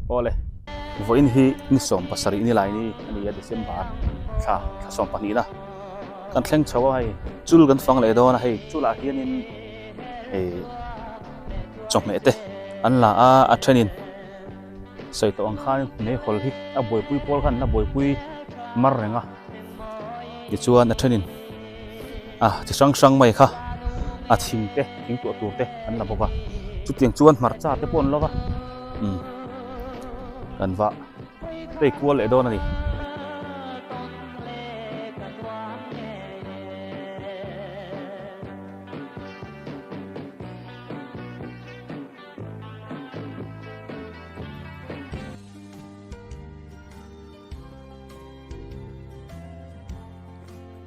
Ole voin hi ni som pasari ni lai ni ani ya December tha som pani na kan thleng chawa hai chul kan fang le do na hei chula hian in chok me te an la a thenin sei to ang khan ne hol hi a boi pui pol khan na boi pui mar renga ti chuan a thenin ti sang mai kha a thim te thing tu te an la boka chu tiang chuan mar cha te pon lova kan va pe kual le do na ni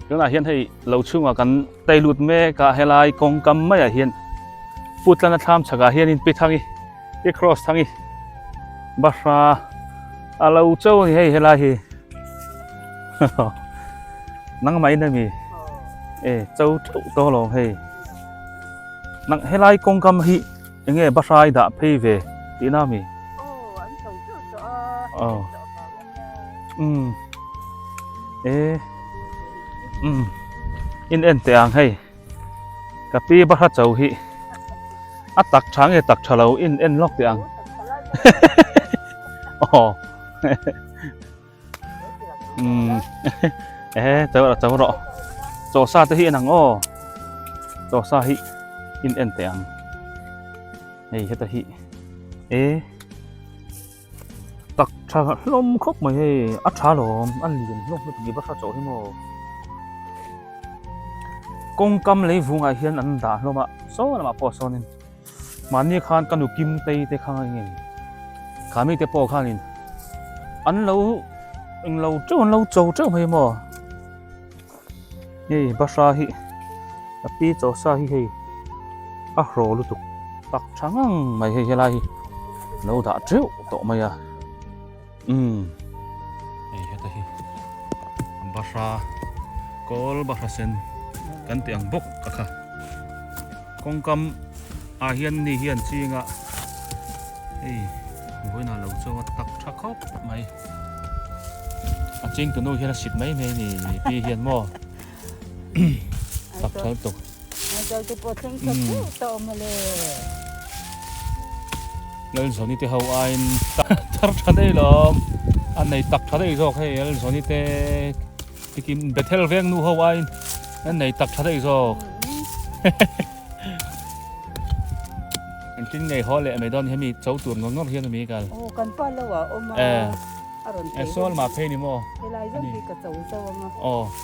chúng ta hiện hay lâu chung mà cần tay lụt mẹ cả hay là công cam mấy à hiện phút là tham chắc cả hiện in bị thăng đi cross thăng đi bắt ra lâu châu thì hay là gì nắng mấy nơi mi châu to lòng hay nắng hay là công cam hi những cái bắt ra đã pay về tí nào mi in en teang hay kapi ba ha chau hi atak thang e tak thalo in en lok teang chau ro cho sa te hi nang cho sa hi in en teang hey heta hi tak tha lom khop mai he a tha lom an lien lok ni ba sa chau hi mo công cam lấy vùng ai hiền ăn đã lo mà số là mà bỏ số nên mà như khan căn đủ kim tây tây khang này khá mấy tây bỏ khang nên ăn lâu trâu hay mà này bát sa hi tapi trâu sa hi rồi luôn tục tắc trắng mày hay là lâu đã trêu tổ mày này hết rồi bát sa col bát sa sen kan tiang bok kaka kong kam hian ni hian chinga voina lo chaw tak tha khop mai ching tu no hian sit mai me ni pi hian mo tak thal to ai to po ching to ma le lel zoni te hau ain tar thadei lom an nei tak thadei jok he lel zoni te tikim bethel veng nu hau ain anh này tập thật rồi, anh chính ngày họ lệ mấy đòn hay mi cháu tuần ngon ngon hiền mi cả. Cần bao lâu à ông em số mà phê ni mo. Cái này giống như cái cháu sao mà.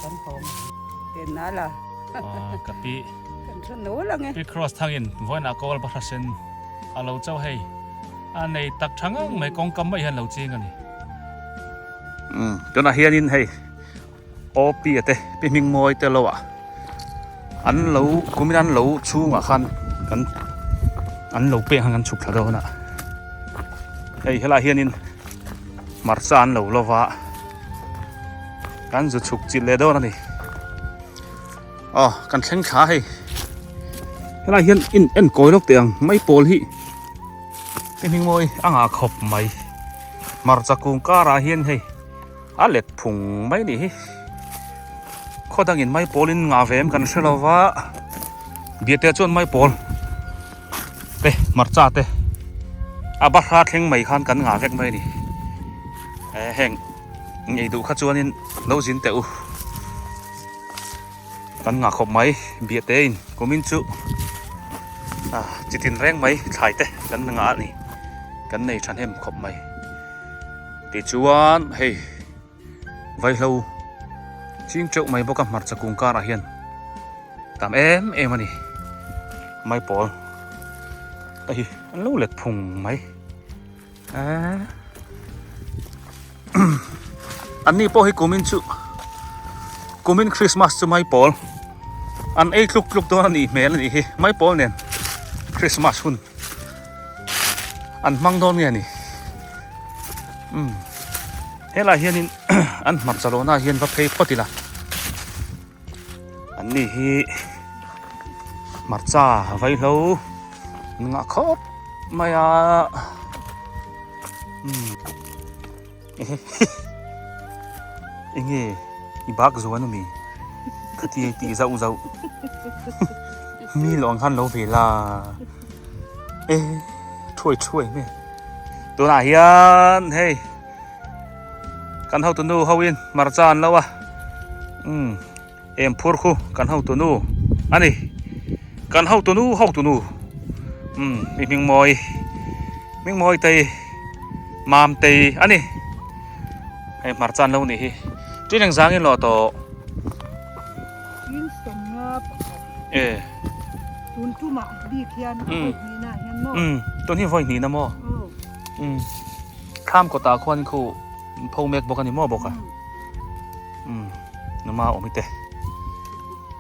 Cần không, tiền nào là. Cà pi. Cần số nấu là nghe. Pi cross thang in, voi na call bắt sen, lâu cháu hay, anh này tập trắng mấy con cắm mấy hiền lâu chiên anh. Cho na hiền in hay. Pi ate pi ming moi te lo an lo kumin an lo chu nga khan kan an lo pe hang an chuk thado na hei hela hianin marcha an lo lova kan zu chuk chil le do na ni kan thleng kha hei hela hian in en koi lok teang mai pol hi pi ming moi anga khop mai marcha kung kara hian hei a let phung mai ni hi khó đang in mai polin ngà về em cần sẽ lo vá bia te chôn mai pol te mar cha te bắt ra theng mai khan cần ngà vek mai ni heng nhảy đủ khát chuan in lâu dính teu cần ngà khop mai bia te in có min chu chỉ tin reng mai thải te cần ngà ni cần này chan hem khop mai ti chuan hey vai lâu ching chok mai boka mar cha kung kara hian tam em ani mai pol an lo let phung mai an ni po hi kumin chu kumin Christmas chu mai pol an ei kluk do ani mel ani hi mai pol nen Christmas hun an mang don nge ni hela hianin an Barcelona hian va phei photila an ni hi marcha vai lo nga khop maya Inge ibak zuan mi khati ti zau zau mi long khan lo velaช่วยแม่ตัวน่ะเฮียนเฮ้ยกันเฮาตัวนู้เฮาอินมารจานแล้ววะเอ็มพูดคูกันเฮาตัวนู้อันนี้กันเฮาตัวนู้มีมิงมอยเตยมามเตยอันนี้ให้มารจานแล้วนี่ที่นังจางอินรอต่อยินสมงาตุนจุมาดีเทียนนี่น่ะเฮียนเนาะตัวนี้ไว้นี่นะหมอข้ามกตาควันคู่พงเมกบอกกันนี่หมอบอกอ่ะน้ำมาออกมิเต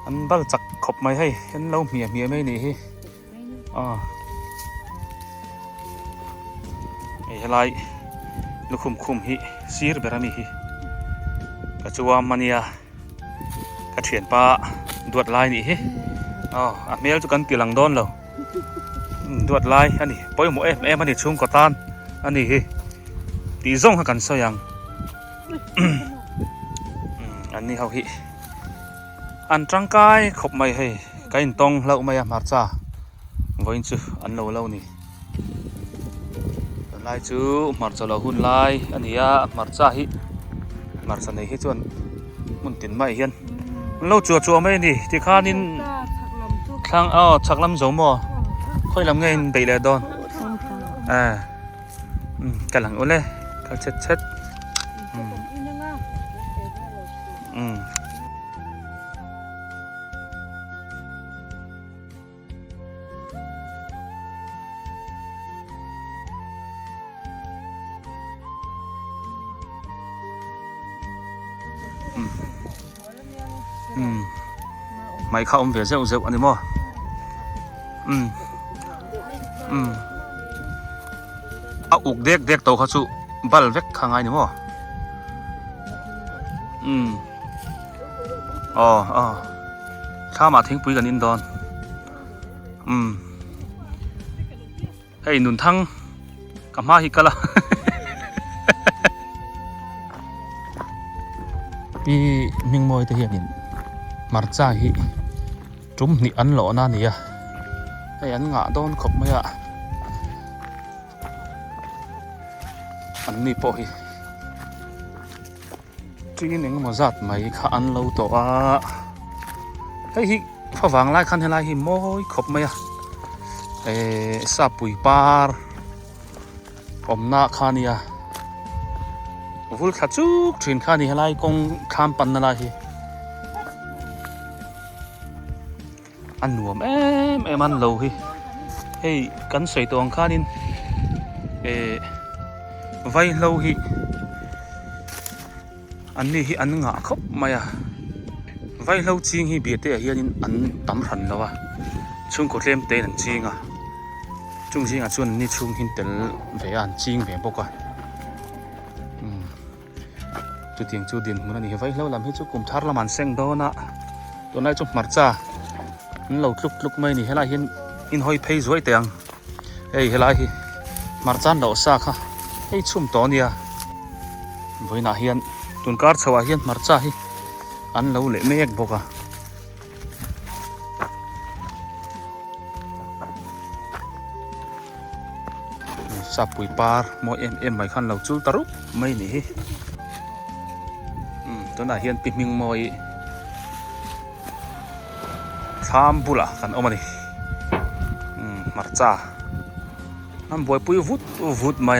อันบ้าจักขบไม่ให้เห็นเราเมียไม่นี่ฮิอะไรลูกคุมฮิซีร์เบรามีฮิกระจวมมันยากระเทียนป้าดวดลายนี่ฮิเมลจุกันตีหลังโดนเราดวดลายอันนี้ปอยหมูมันนี่ชุ่มกตานอันนี้ฮิตีซ่งกันซะยังอันนี้เขาฮิอันจังกายขบไม่ให้ไก่ตองเราไม่มาจ้าวันจูอันเรานี่ลายจูมาจ้าเราหุ่นลายอันนี้มาจ้าฮิมาจ้าในฮิจวนมุนตินไม่เห็นเราจัวไม่นี่ที่ข้านินข้างชักลำโจมอค่อยลำเงินไปเลยดอนกันหลังโอเล่เขาเช็ดไม่เข้าเวียนเสียอันนี้มั้งเอาอุกเด็กโตเขาสู้บัลเวกข้างไงนี่มั้งข้ามาทิ้งปุ๋ยกันอินดอนให้หนุนทั้งกับมาฮิกะละปีมิงมอยตะเฮียนินมาร์จ้าฮิจุ่มนี่อันหล่อน่านี่ให้อันงะโดนขบไหมอันนี้พอฮิจีนึงมาจัดไหมข้าอันเราตัวให้ฮิฟ้าวังไล่คันให้ไล่ฮิมอยขบไหมซาปุยปาร์ผมหน้าข้านี่วุ้ลขัดจุกถิ่นข้านี่ให้ไล่กงข้ามปันนั่นไล่ฮิอันหนวมมันโลฮิเฮ้ยกันใส่ตัวข้านินไว้โลฮิอันนี้ฮิอันงะครบไหมไว้โลจริงฮิเบียดเตะเฮียนินอันตั้มหันแล้วช่วงกดเล่มเตะนั่นจริงช่วงจริงช่วงนี้ช่วงหินเตลเวียนจริงเวียนปกจุดเตียงจุดดินมันนี่ไว้โลลำให้จุกุมทาร์ละมันเซ็งโดนะตัวนั้นจุดมาจ้าเราลุกไม่นี่เฮล่าเห็นอินหอยเพย์สวยเตียงเฮ้ยเฮล่าฮิมาร์จันเราซาค่ะเฮ้ยชุ่มตอนนี้วันน่าเห็นตุนการ์สวาเห็นมาร์จ้าฮิอันเราเละไม่เอกบอกสับปุยปาร์โมไม่ขันเราจูตรุไม่นี่ตัวน่าเห็นปิดมิงมอยทำบุละกันเอามาดิมาจ้าอันบอยปุยวุดมา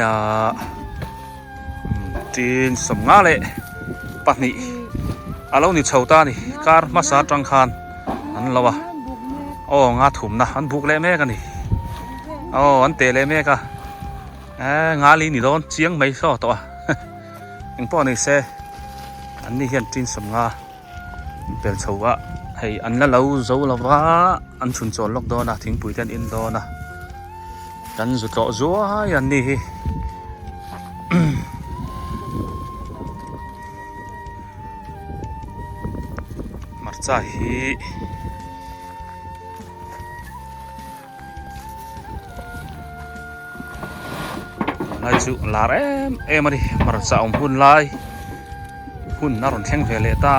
จีนสมงาเลยปัจนี่เรานี่ชาวตานี่การมาสาจังคานอันเรางาถุมนะอันบุกเล่แม่กันนี่อันเตะเล่แม่กันงาลีนี่โดนเจียงไม่ซ้อตัวยังป้อนนี่เซอันนี้เห็นจีนสมงาเป็นชาวให้อันนั้นเราเราว่าอันชุนโจลกโดนะทิ้งปุ๋ยเต็นอินโดนะกันจุดโตจัวอันนี้มาจ้าฮี lai chu lar em ari mar sa hun lai hun na ron theng vele ta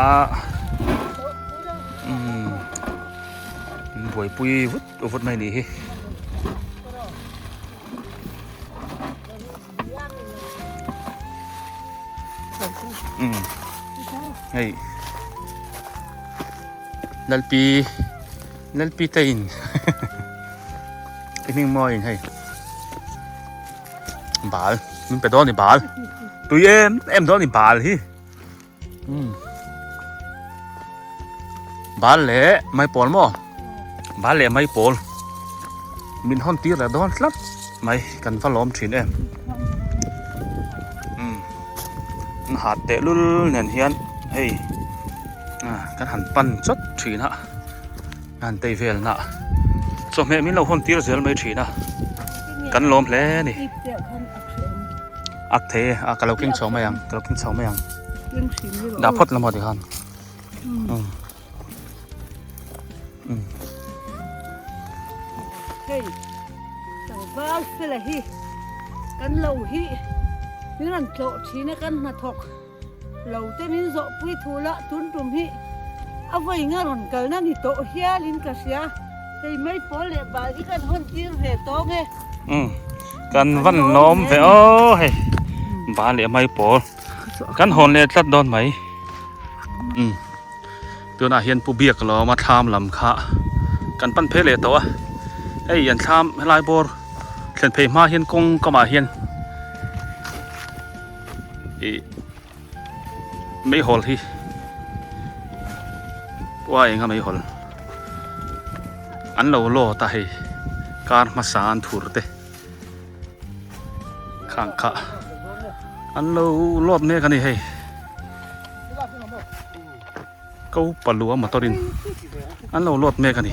buổi pui vút mai đi hey lalpi tain cái miếng mồi hay bál mình phải đó thì bál tụi em đó thì bál hi bál lẽ mai pol mo bál lẽ mai pol mình hon tiệt là đó lắm mày cần phải lom chuyện em hạt tệ luôn nền hiền hey cái hẳn pan chất chuyện hả hẳn tây về nè so mẹ mình lâu hon tiệt rồi mấy chuyện nè cần lom lẽ nè ác thế cái lâu kinh sáu mấy ang đã phật là một thì hẳn hey tàu bao phê là hi căn lầu hi những lần chỗ chỉ là căn mà thọc lầu tên mình dọ pui thua lạ tuấn trùm hi à vậy nghe còn cái nó thì tổ hia linh cả xia thì mấy phố lệ bà cái căn hôn tiên về to nghe căn văn nôm về ô hey bà lệ mấy phố căn hôn lệ rất đòn mấyตัวน่ะเฮียนผู้เบียกล้อมาทำลำค่ะกันปั้นเพลเลยตัวไอ้ยันทำลายบอลเขียนเพลมาเฮียนกงก็มาเฮียนไม่หอลที่ว่าเองก็ไม่หอลอันเราโลตาให้การมาสานถูรเตข้างค่ะอันเราโลดเนี่ยกันนี่ให้kau palua motorin an lo lot me kani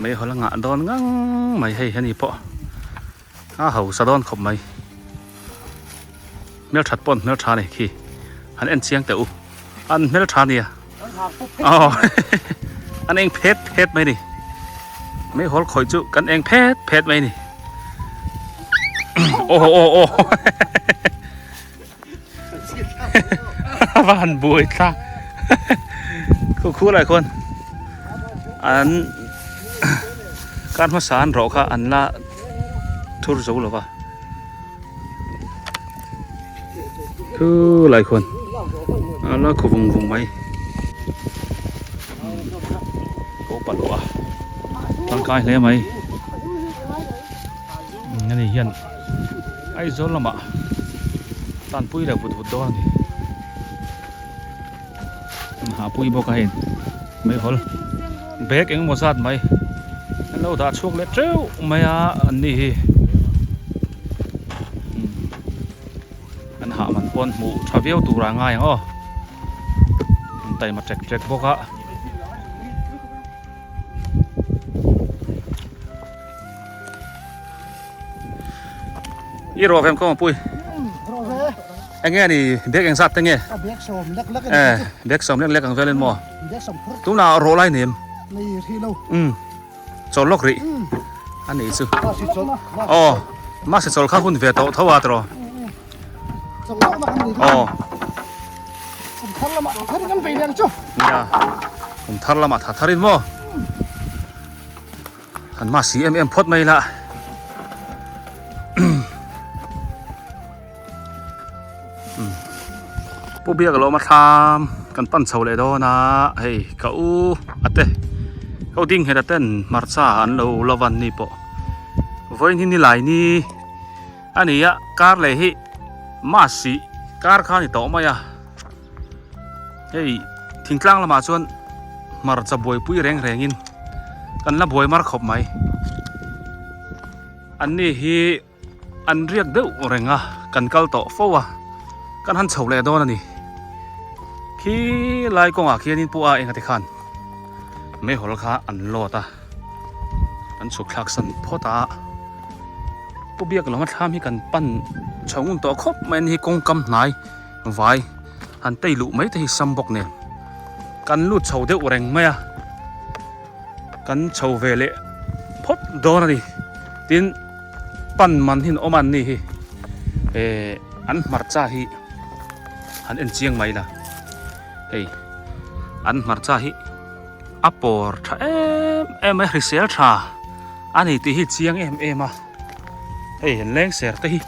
mai hola nga don ngang mai hei hani po a hau sa don khop mai mel that pon mel tha ne khi an en chiang te u an mel tha nia an eng phet mai ni mai hol khoi chu kan eng phet mai ni ohว่าหันบุยท่าคู่หลายคนอันการภาษาเราค่ะอันละทุรจูหรอวะคู่หลายคนอันละคู่วงไหมโอ้ปัดหัวร่างกายเลยไหมนั่นนี่เฮียนไอ้โซนละมะตันปุ้ยแล้วบุดดอนหาปุ้ยบอกเห็นไม่หอลเบกเองหมดสัตว์ไหมเราถ้าช่วงเล็กเจ้าไม่อันนี้อันหามันปนหมูทราเวลตัวร่างง่ายอ๋อแต่มาเจ็กบอกอะยี่รอแฟมก็มาปุ้ยanh nghe thì biết cảnh sát thế nghe biết sớm lắc càng về lên mò tú nào rô lại niệm cho lóc rị anh ấy chứ mà sẽ cho khác hơn về tàu thâu vào rồiผมทันละมาทันรินมอหันมาสีพดไม่ละผู้เบียกเรามาทำกันปั้นเสาเลยดอนะเฮ้ยเขาอัดเต้เขาดิ้งให้เต้นมาร์ซ่าอันเราละวันนี้ปะวันนี้นี่หลายนี่อันนี้อะการเลยฮิมาสีการข้านี่ต่อมาอะเฮ้ยทิ้งกลางละมาชวนมาร์จะบวยปุ้ยแรงอินกันละบวยมาร์ขบไหมอันนี้ฮิอันเรียกเด้อแรงอะกันกัลต่อฟ้ากันหันเฉาเลยดอนี่ขี้ลายกงอาเขียนินปัวเองกันที่ขันไม่หัวราคาอันโลตาอันสุขลักษณ์พ่อตาผู้เบียกเรามาทำให้กันปั้นชาวงุ่นต่อครบมันให้กงกำนายไว้อันเตยลุไม่ได้ซ้ำบกเนี่ยกันลุดเฉาเดือดแรงไหมอะกันเฉาเวเละพดโดนนี่ tin pan man hin oman ni hi an marcha hi an en chiang mai la hey an marcha hi apor tha em risel tha ani ti hi chiang em a hey leng ser te hi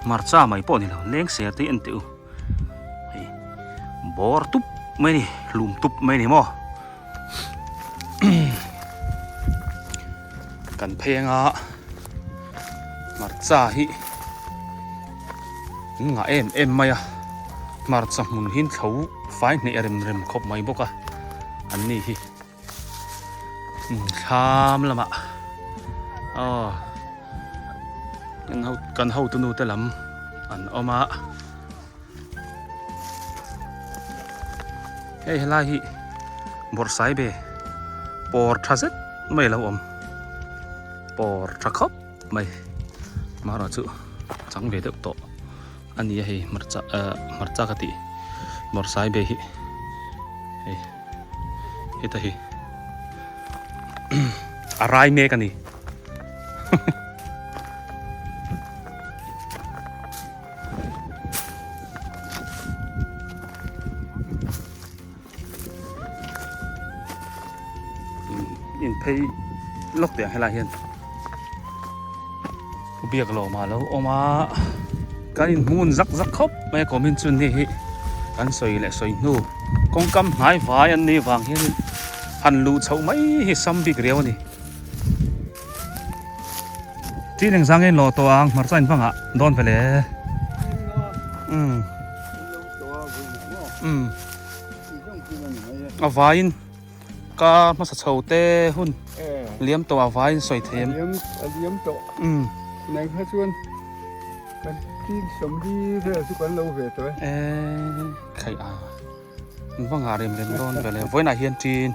marcha mai po ni lo leng ser te en tu hey bor tup mai ni lum tup mai ni mo kan phenga marcha hi nga em mai a marcha mun hin thau fai ne rem khop mai boka an ni hi kham lama kan hau tu nu te lam an oma hey helai hi bor sai be por thazet mai lo om por thakop mai mara chu chang ve deuh to ani hei marcha kati bor sai be hi hey eta hi arai me kani in pay lok tiang helai hian biak lo ma lo oma kan in mun zak khop mai komin chun ni hi kan soi le soi nu kong kam ngai vai an ni wang hian han lu chau mai hi sam big rew ni ti neng sang en lo to ang mar chain phanga don phele a vain ka ma sa chau te hun liam to a vain soi them liam to này hết luôn cái sống đi thế là quán lâu về tới khai vâng à rem don về lại với này hiền tin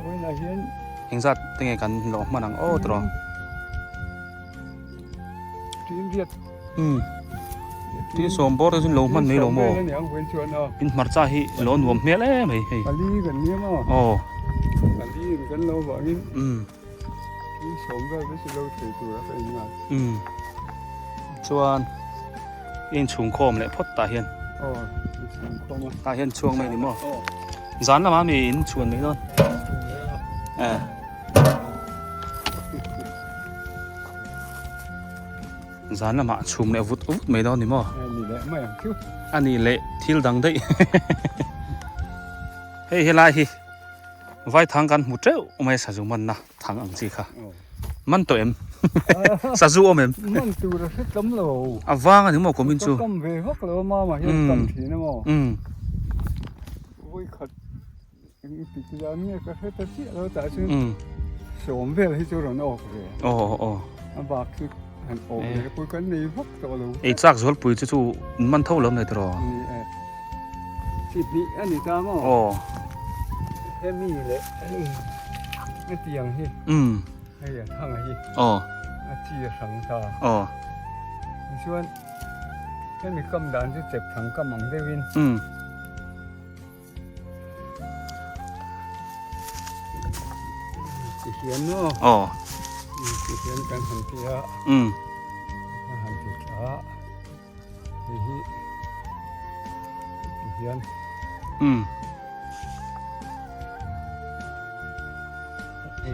với này hiền hình ra tiếng ngày cần lỗ mà nắng ô rồi tin Việt tin xóm bò rồi lỗ mà mấy lỗ mò in mặt ra hi lỗ nuông mẹ lẽ mày Ali gần niêm à Ali gần lâu vậy sống ra với lâu thì tuổi phải nhạt chuan in chung khom lại phốt ta hiền ta hiền chuông mày đi mò dán là má mày in chuồn mấy luôn dán là mạ chùm lại vút mấy đó đi mò anh lệ thiêu đằng đấy hey helai hi vai thang kan mu treu mai sa zu man na thang ang chi kha man to em sa zu om em man tu ra hết tấm lầu awang ani mo komin chu kam về hốc lầu mà hiện cầm thì nó mò ôi khát bị cái này cái hết tất cả rồi tại sao sống về là hết chỗ nó ọc rồi anh bạc thì anh ọc cái bôi cái này hốc to lầu ei chak zol pui chu man thau lom nei tro thịt đi anh đi ta mò em mi lệ cái tiếng hi hay là thằng hi chi thằng ta xuân cái mình cầm đàn chứ chụp thằng cầm bằng cái win cái hiến nó cái hiến cái hành kia cái hành kia cả cái hiến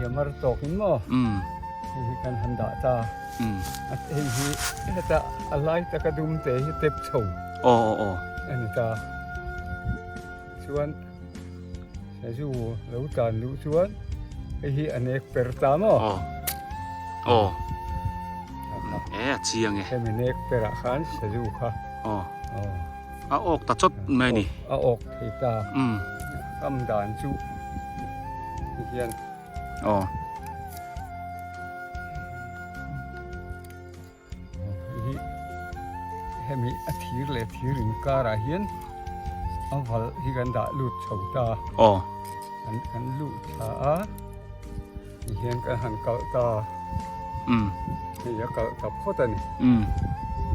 ya mar tokin mo hi kan handa ta at hi ta alai ta kadum te hi tep chou ani ta chuan sa ju lo tan lu chuan hi anek per ta mo chiang e he menek per khan sa ju kha a ok ta chot mai ni a ok hi ta kam dan chu hian hemi a thir le thirin kara hian aval hi kan da lut chhota kan lut tha a hian kan han kal ta hi ya kal ta photani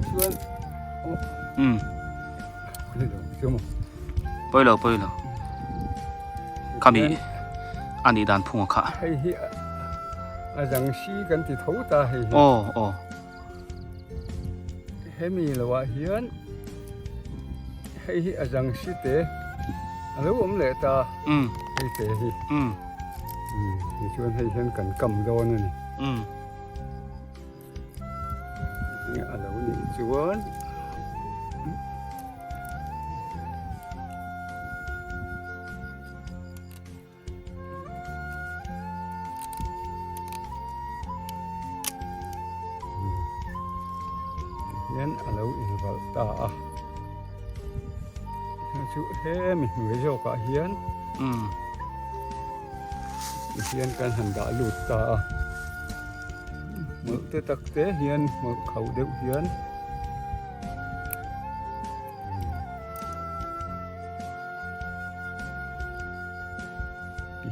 chuan chumo poilo kami ani dan phunga kha hi อาจังชีกันที่เขาตาให้ อ๋ออ๋อ ให้มีละว่าเฮียนให้อาจังชีเตแล้วผมเลยตาให้เตให้ชวนให้เห็นกันกำโดนนี่นี่อะไรนี่ชวนเห็นอะไรอีกบ้างตาชุเฮมีหัวโจกเฮียนเฮียนกันหันดาลุดตามือเตะตักเตะเฮียนมือเขาเด็กเฮียน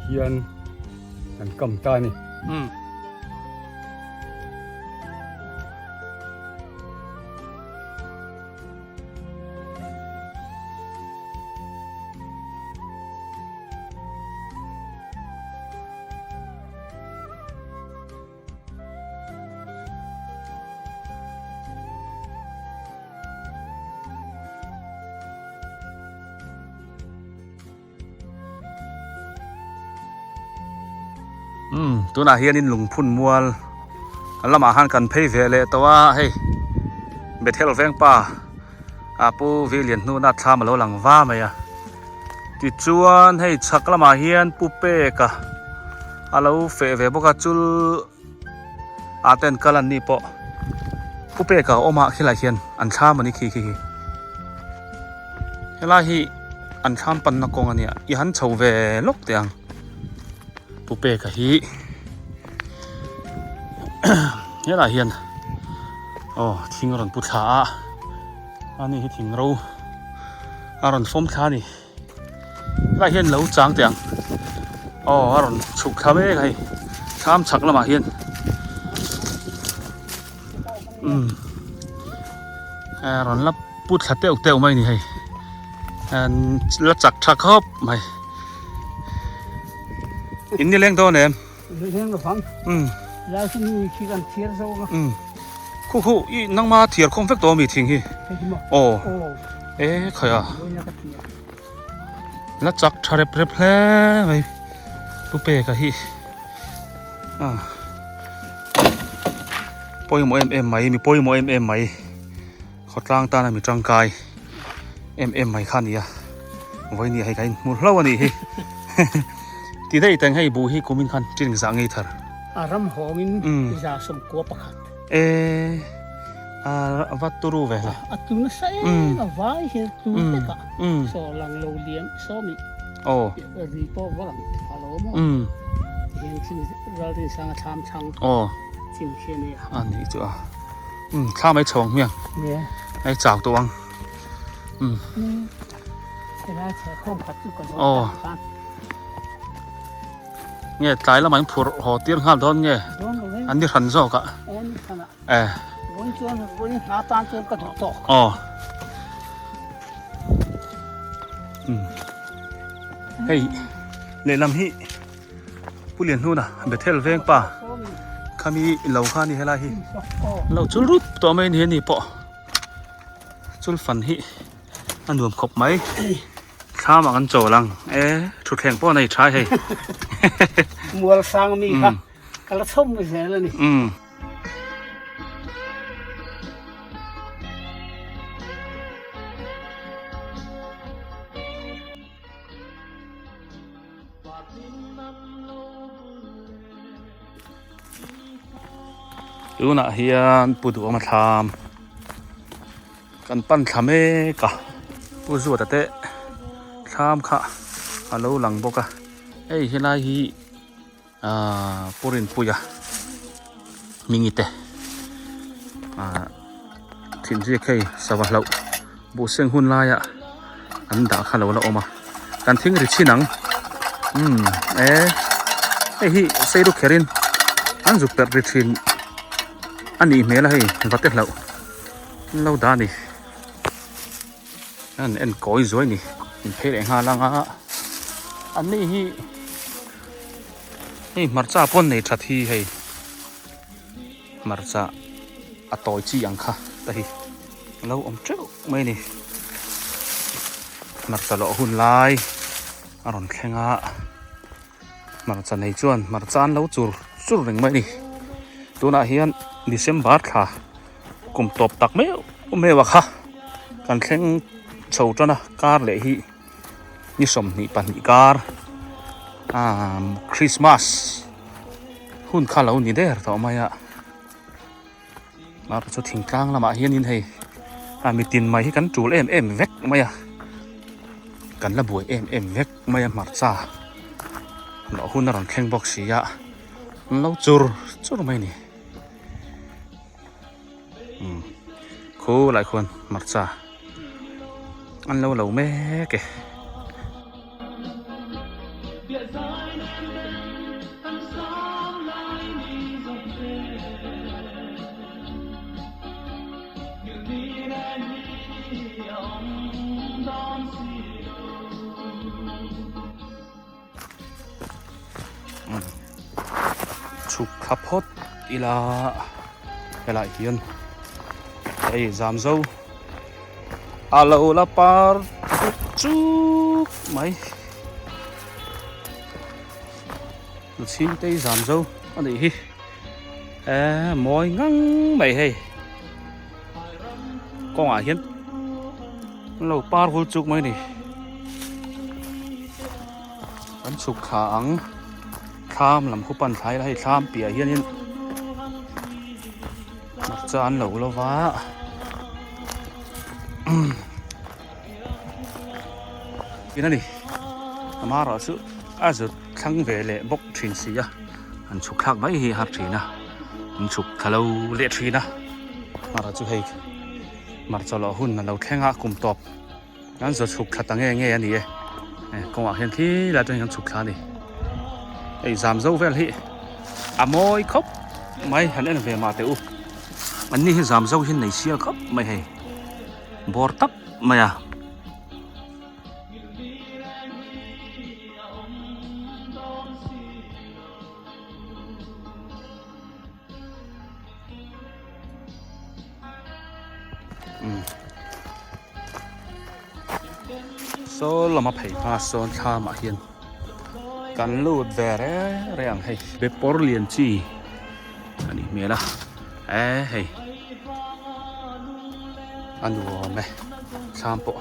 เฮียนกันกำตานี่ตัวน่ะเฮียนินหลงพุ่นมัวอันละมาหันกันเพยเวเลแต่ว่าเฮ้ยเบ็ดเทลแวงป่าปูวิเลียนนู่นนัดทามาแล้วหลังว่าไหมติจวนให้ชักละมาเฮียนปูเป้กะเราเฟเวบกจุลเต้นกัลันนี่ปะปูเป้กะออกมาขี้ไหลเฮียนอันชามันนี่ขี้เฮล่าฮีอันชามปันนักกงอันเนี้ยอีหันเฉาเวลกเตียงปูเป้กะฮีเนี่ยละเฮียนทิ้งรอนพุทธาอันนี้ทิ้งเรารอนฟอมขานี่ละเฮียนเราจางเตียงรอนฉุกขาเบ้ไงข้ามฉักละมาเฮียนรอนรับพุทธาเต้าไม่นี่ให้ละจักชักครอบไม่อินนี่เลี้ยงตัวเนี่ยเลี้ยงกับฟังแล้วที่นี่ขี้กันเทียร์โซ่ก็คู่อีนั่งมาเทียร์คอมเฟกตัวมีทิ้งฮีใครแล้วจักทาร์เปรเพลไปปุ๊บเป้กะฮีปอยโมไหมมีปอยโมไหมเขาตั้งตานะมีจังกายไหมขันนี่ไว้นี่ให้กันมุดเล่าวันนี้ที่ได้แต่งให้บูให้กุมินขันจริงสังเกตเถอะอารมณ์หองินจะสมกัวประคัดวัดตุรูเวล่ะตุนใส่ไว้เห็นตุนเด็กโซลังโลเลียมโซมิรีโป้ว่าหลังฟาโลมเห็นสิ่งเราได้สร้างชามชังสิ่งเช่นนี้อันนี้จ้ะข้าไม่ชงเมียงไอ้จากตัวงเวลาแช่ข้มขัดจุกกันเนี่ยตายแล้วมันผูกหัวเตี้ยนข้ามต้นเนี่ยอันนี้ขันซอกวันจวนวันนี้หาตานจวนกระโดดเฮ้ยเล่นลำฮีผู้เรียนนู่นน่ะเบเทลเวงป่าข้ามีเหล่าข้านี่ให้ละฮีเราจุลรุดตัวไม่เห็นนี่ปะจุลฟันฮีอันรวมครบไหมข้ามากันโจลังชุดแข่งป้อในชายให้มัวสังมีค่ะกระทุ่มไม่ใช่แล้วนี่ดูนะเฮียนปูดูมาทำกันปั้นทำเอกะปูสวดแต่ทำค่ะฮัลโหลหลังบอกะเฮ้ยเฮลาฮีปูรินปุยะมิงิเตทินเรียกให้สวัสดิ์เราบูเซงหุ่นลายอันด่าข้าเราละออกมาการทิ้งริชินังฮีเซรุเครินอันจุกเปิดริชินอันนี้เมล่ะให้วัดเตะเราด่านี่อันก้อยสวยนี่เพลงหาลังอันนี้ฮีมัดจ้าป้นในชัดที่ให้ marza atoi chi ang kha tahi lo om cheu mai ni marza lo hun lai aron khenga marza nei chuan marzan lo chur ring mai ni tuna hian December kha kum top tak me wa kha kan khleng chho tana kar le hi ni som ni pan ni kar Christmas hun kha lo ni der to maya mar chu thing tlang lama hian in hei mi tin mai hi kan tul em vek maya kan la buai em vek maya marcha lo hun ron khleng box ya lo chur mai ni khu lại khuôn mặt xa ăn lâu lâu mê kìa chụp khắp hốt đi là cái lại hiền đây giảm dâu alo la par chút mấy một xin đây giảm dâu anh đi mồi ngăng mày hay con à hiến lâu par vô chút mấy này anh chụp kháng tham làm khu pan thái hay tham bìa hiến hiến cho ăn lẩu lâu quá cái này mà rồi sự giờ thăng về lệ bốc thuyền xí anh chụp khác mấy hi hạt thuyền anh chụp khá lâu lệ thuyền mà rồi chú hay mà cho lọ hun là lâu khen hạ cùng top anh giờ chụp khá tăng nghe anh đi công việc hiện thì là tôi anh chụp khá đi ấy giảm dâu về hi môi khóc mấy hắn em về mà tiểu anh đi giảm dâu hiện này xia khóc mày hay bor tap maya so lama phei pa son tha ma hian kan lut ve re ang hei be por lian chi ani mela hei ăn đồ mày tham bộ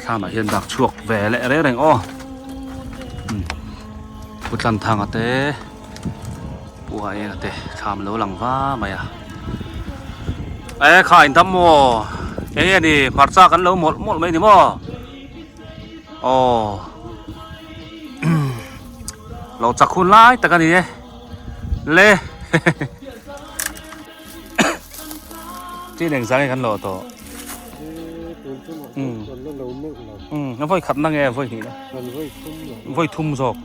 tham mà hiện đặc chuộc về lại đấy này ô bút lần thằng ở thế bùa ấy ở thế tham lâu lằng vá mày à ấy khai thăm mò cái này phát ra cắn lâu một mấy thì mò ồ lẩu chặt khuôn lái tất cả gì đấy lêที่แดงซ้ายกันหล่อต่องั้นพ่อยขัดนั่งไงพ่อยนี่นะพ่อยทุ่มศอก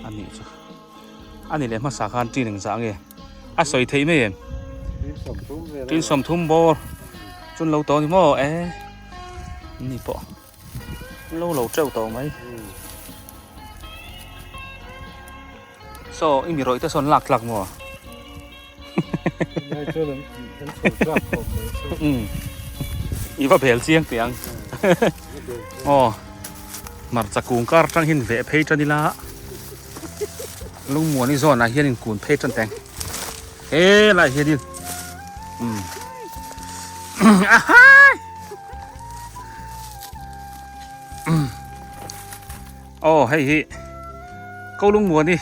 อันนี้เลยมาสาขาที่แดงซ้ายไงสวยที่ไม่เห็นกินสมทุ่มโบจนเราต่อที่หม้อนี่ปะเราเจ้าต่อไหมอีมีรอยแต่ส่วนหลักหมั้งอีว่าเพลเสียงเตียงมาจากกรุงการจังหินเวเพจันนี่ละลุงมัวนี่ซ้อนนะเฮียนินกูนเพจันแตงอะไรเฮียดินให้ฮิเกาลุงมัวนี่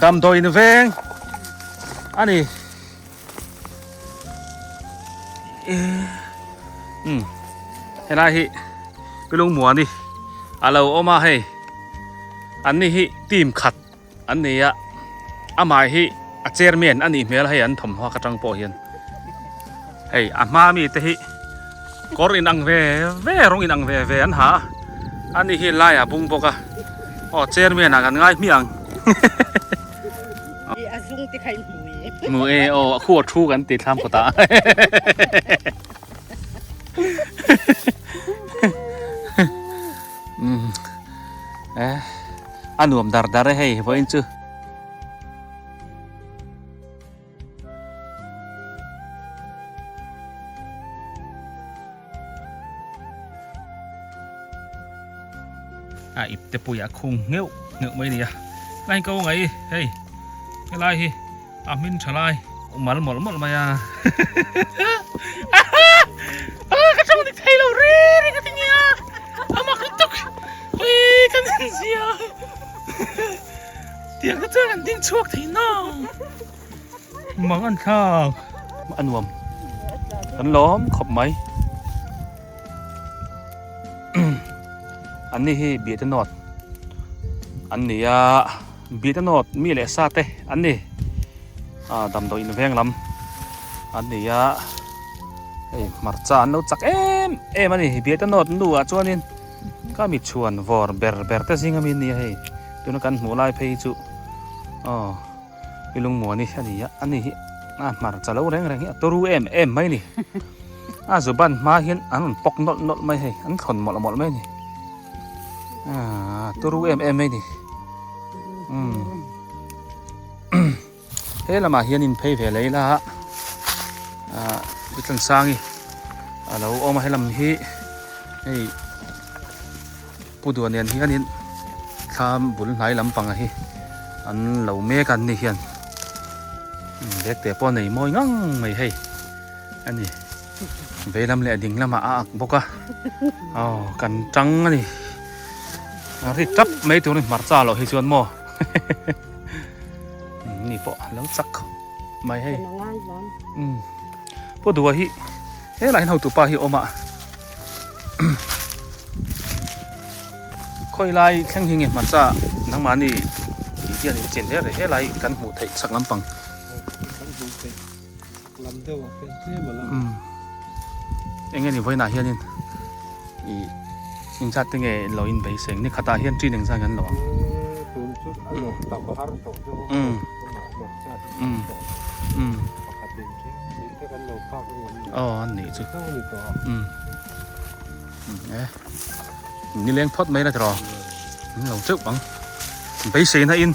ดำโดยนเวงอันนี้เห็นไรฮิไปลงหมวนดิเราเอามาให้อันนี้ฮิทีมขัดอันนี้อามาฮิเจอร์เมียนอันนี้เมื่อไรอันทำหัวกระจังโปเฮียนอามามีแต่ฮิกอรินังเวรงอินังเวอันหาอันนี้ฮิไล่บุ้งปกเจอร์เมียนกันง่ายมีอังมือคู่ชูกันติดทำก็ตา อันวมดาร์ให้บ่อินจืออิบแต่ปุยคงเงี้ยวไม่เนี่ยไล่ก็ไงเฮ้ยไล่ฮิมินชลายมาหมดมาอ่ะก็ชอบติดไทยเราเรื่อยกันทีเนี้ยมาขึ้นตุกเฮ้ยกันเสียเดี๋ยวก็เจอกันดิ้งช่วงทีน้องมังอันข้าวอันวมอันล้อมขบไหมอันนี้เบียดนอดอันนี้เบียดนอดมีเลสซาเตอันนี้ดำโดยอินเวงลำอันนี้มาร์จานเราจักอันนี้เบียดนอดดูชวนนินก็มีชวนวอร์เบอร์เตซิงมินนี่ตัวนั้นกันหัวลายเพย์จุอีลุงหมัวนี่อันนี้มาร์จานเราแรงตัวรู้ไม่นี่สุบันมาเห็นอันปกนอดไม่ให้อันขนหมดไม่นี่ตัวรู้ไม่นี่เฮ้ยละมาเฮียนินเพย์เลยละวิจันสร้างอีเราเอามาให้ลำฮีให้ผู้ดูเนี่ยเฮียนินข้ามบุญไหลลำปังอ่ะฮีอันเราเมกันนี่เฮียนเด็กแต่ป้อนไหนมอยงั้งไม่ให้อันนี้เวลาเลี้ยดิ่งละมาบกะกันจังนี่รีบจับไม่ตัวนี้มาจ้าเราให้ชวนหม้อนี่ปะแล้วจักไม่ให้พวกดูฮิเฮ้ยหลายเท่าตัวปลาฮิโอมาค่อยไล่แข่งหิงมาจ้านังมานี่เดี๋ยวนี้เจนเฮ้ยไล่กันหูไทยสักลำปังเอ็งนี่ไว้หน้าเฮียนี่อินชัดตั้งไงเราอินไปเสียงนี่คาตาเฮียนจีนหนึ่งสักกันหรอนี่จุนี่เลี้ยงพอดไม่ได้หรอเราจุ๊บบังไปเสียงให้อิน